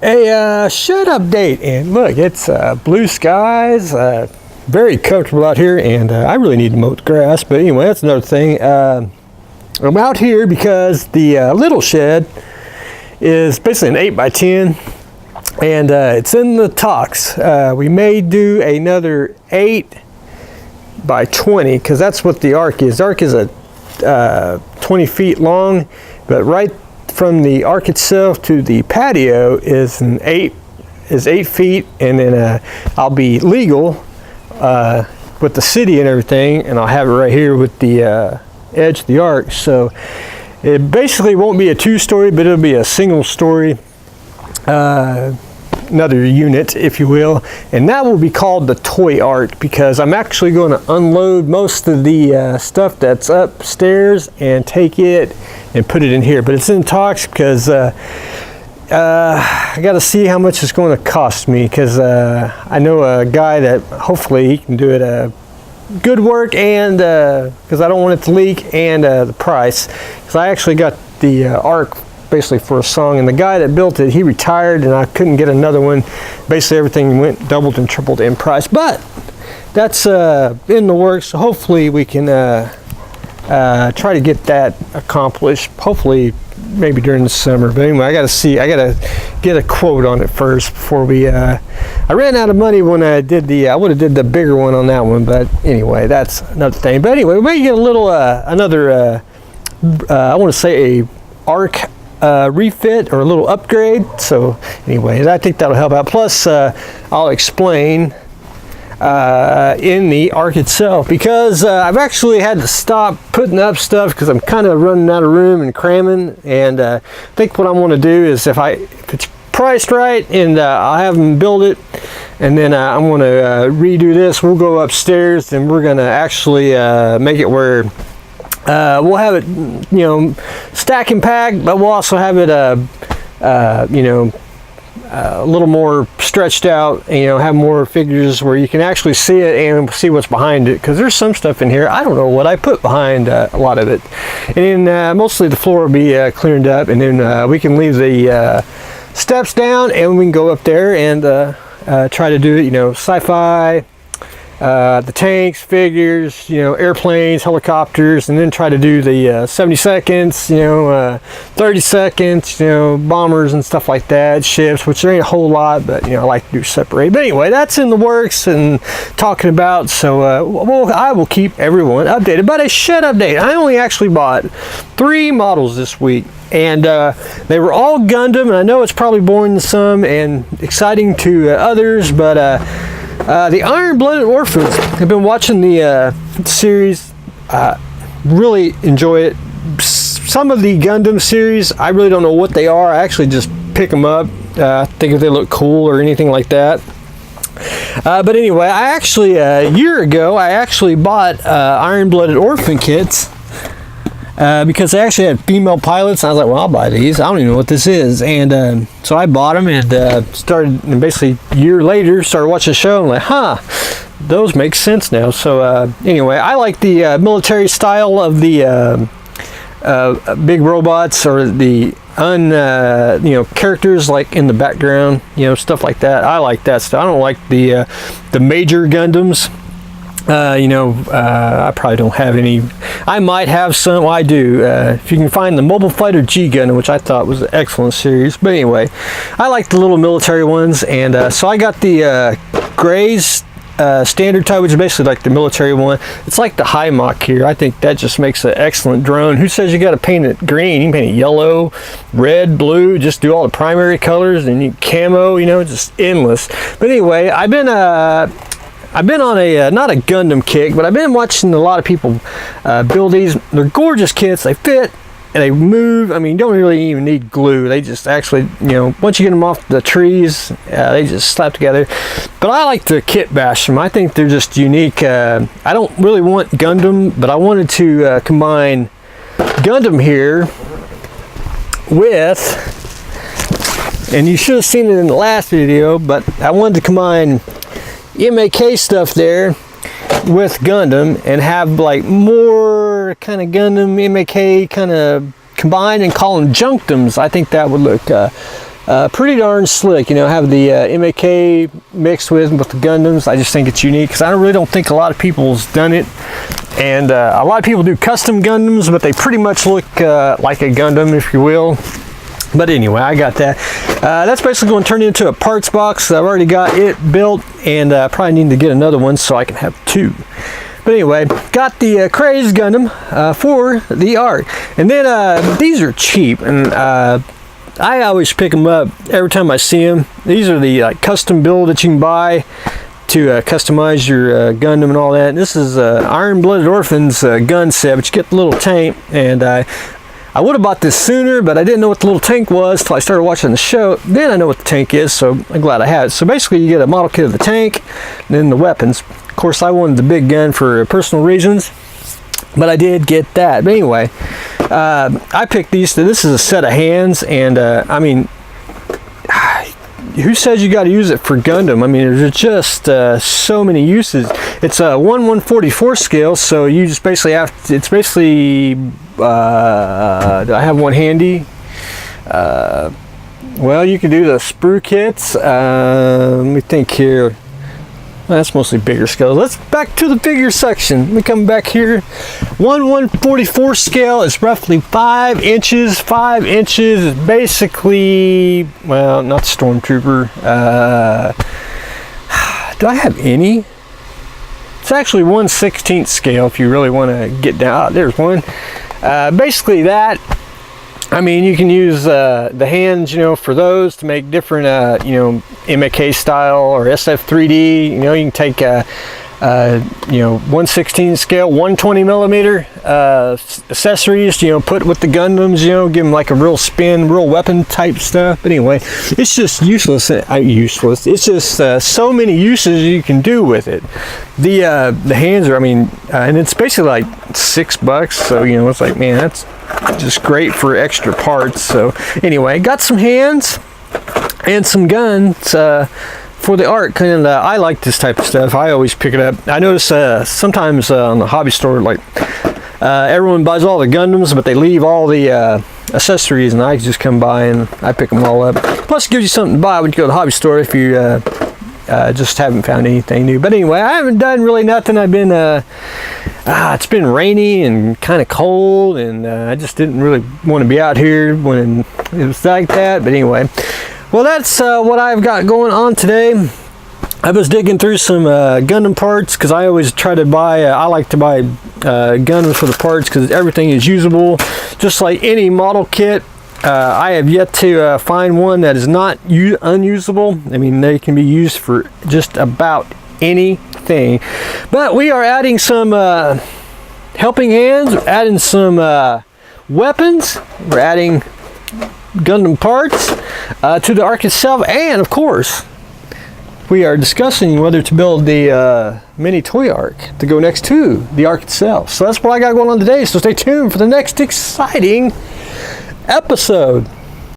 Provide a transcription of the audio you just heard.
A shed update, and look, it's blue skies, very comfortable out here, and I really need to mow the grass, but anyway, that's another thing. I'm out here because the little shed is basically an 8x10, and it's in the talks. We may do another 8x20, because that's what the arc is. The arc is a 20 feet long, but right from the arc itself to the patio is 8 feet, and then I'll be legal with the city and everything, and I'll have it right here with the edge of the arc. So it basically won't be a two-story, but it'll be a single story, another unit, if you will, and that will be called the toy arc, because I'm actually going to unload most of the stuff that's upstairs and take it and put it in here. But it's in talks because I got to see how much it's going to cost me, because I know a guy that hopefully he can do it good work, and because I don't want it to leak, and the price, because I actually got the arc basically for a song, and the guy that built it, he retired, and I couldn't get another one. Basically everything went doubled and tripled in price, but that's in the works. So hopefully we can try to get that accomplished, hopefully maybe during the summer. But anyway, I gotta get a quote on it first before we I ran out of money when I did I would have did the bigger one on that one, but anyway, that's another thing. But anyway, we may get a little another I want to say a arc refit or a little upgrade. So anyway, I think that'll help out. Plus I'll explain in the arc itself, because I've actually had to stop putting up stuff because I'm kind of running out of room and cramming, and I think what I want to do is if it's priced right, and I'll have them build it, and then I'm going to redo this. We'll go upstairs and we're going to actually make it where we'll have it, stack and pack, but we'll also have it a little more stretched out, and have more figures where you can actually see it and see what's behind it, because there's some stuff in here I don't know what I put behind a lot of it. And then mostly the floor will be cleaned up, and then we can leave the steps down, and we can go up there and try to do it, sci-fi, the tanks, figures, airplanes, helicopters, and then try to do the 70 seconds, 30 seconds, bombers and stuff like that, ships, which there ain't a whole lot, but I like to do separate. But anyway, that's in the works and talking about. So I will keep everyone updated. But a shed update, I only actually bought 3 models this week, and they were all Gundam, and I know it's probably boring to some and exciting to others, but the Iron-Blooded Orphans, I've been watching the series, really enjoy it. Some of the Gundam series, I really don't know what they are. I actually just pick them up, think if they look cool or anything like that. But anyway, I actually, a year ago, I actually bought Iron-Blooded Orphan kits, because they actually had female pilots, and I was like, well, I'll buy these. I don't even know what this is. And so I bought them, and and basically a year later started watching the show, and I'm like, those make sense now. So anyway, I like the military style of the big robots, or the characters like in the background, stuff like that. I like that stuff. I don't like the major Gundams. I probably don't have any. I might have some. Well, I do. If you can find the Mobile Fighter G Gundam, which I thought was an excellent series. But anyway, I like the little military ones, and so I got the Gray's standard type, which is basically like the military one. It's like the high mock here. I think that just makes an excellent drone. Who says you got to paint it green? You can paint it yellow, red, blue. Just do all the primary colors, and you camo. Just endless. But anyway, I've been on a not a Gundam kick, but I've been watching a lot of people build these. They're gorgeous kits. They fit and they move. I mean, you don't really even need glue. They just actually, once you get them off the trees, they just slap together. But I like to kit bash them. I think they're just unique. I don't really want Gundam, but I wanted to combine Gundam here with, and you should have seen it in the last video, but I wanted to combine MAK stuff there with Gundam and have like more kind of Gundam MAK kind of combined and call them Junkdums. I think that would look pretty darn slick. You know, have the MAK mixed with the Gundams. I just think it's unique because I really don't think a lot of people's done it. And a lot of people do custom Gundams, but they pretty much look like a Gundam, if you will. But anyway, I got that. That's basically going to turn into a parts box. I've already got it built, and probably need to get another one so I can have two. But anyway, got the Craze Gundam for the ARC. And then these are cheap, and I always pick them up every time I see them. These are the custom build that you can buy to customize your Gundam and all that. And this is Iron Blooded Orphans gun set, but you get the little tank. And I would have bought this sooner, but I didn't know what the little tank was till I started watching the show. Then I know what the tank is, so I'm glad I have it. So basically you get a model kit of the tank, and then the weapons. Of course, I wanted the big gun for personal reasons, but I did get that. But anyway, I picked these. This is a set of hands, and I mean, who says you got to use it for Gundam? I mean, there's just so many uses. It's a 1/144 scale, so you just basically have to, it's basically, do I have one handy? Well, you can do the sprue kits. Let me think here. That's mostly bigger scale. Let's back to the bigger section. Let me come back here. 1/144 scale is roughly 5 inches. 5 inches is basically, well, not Stormtrooper. Do I have any? It's actually 1/16 scale if you really want to get down. There's one. Basically that. I mean, you can use the hands, you know, for those to make different, you know, MAK style or SF3D. You know, you can take, you know, 1/16 scale, 120 millimeter accessories, you know, put with the Gundams, you know, give them like a real spin, real weapon type stuff. But anyway, it's just useless. Useless. It's just so many uses you can do with it. The hands are, I mean, and it's basically like $6. So, you know, it's like, man, that's just great for extra parts. So anyway, got some hands and some guns for the ARC, and I like this type of stuff. I always pick it up. I notice sometimes on the hobby store, like everyone buys all the Gundams, but they leave all the accessories, and I just come by and I pick them all up. Plus, it gives you something to buy when you go to the hobby store if you just haven't found anything new. But anyway, I haven't done really nothing. I've been it's been rainy and kind of cold, and I just didn't really want to be out here when it was like that. But anyway, well, that's what I've got going on today. I was digging through some Gundam parts because I always try to buy, I like to buy Gundams for the parts because everything is usable, just like any model kit. I have yet to find one that is not unusable. I mean, they can be used for just about anything. But we are adding some helping hands, we're adding some weapons, we're adding Gundam parts to the ARC itself, and of course, we are discussing whether to build the mini toy ARC to go next to the ARC itself. So that's what I got going on today, so stay tuned for the next exciting episode.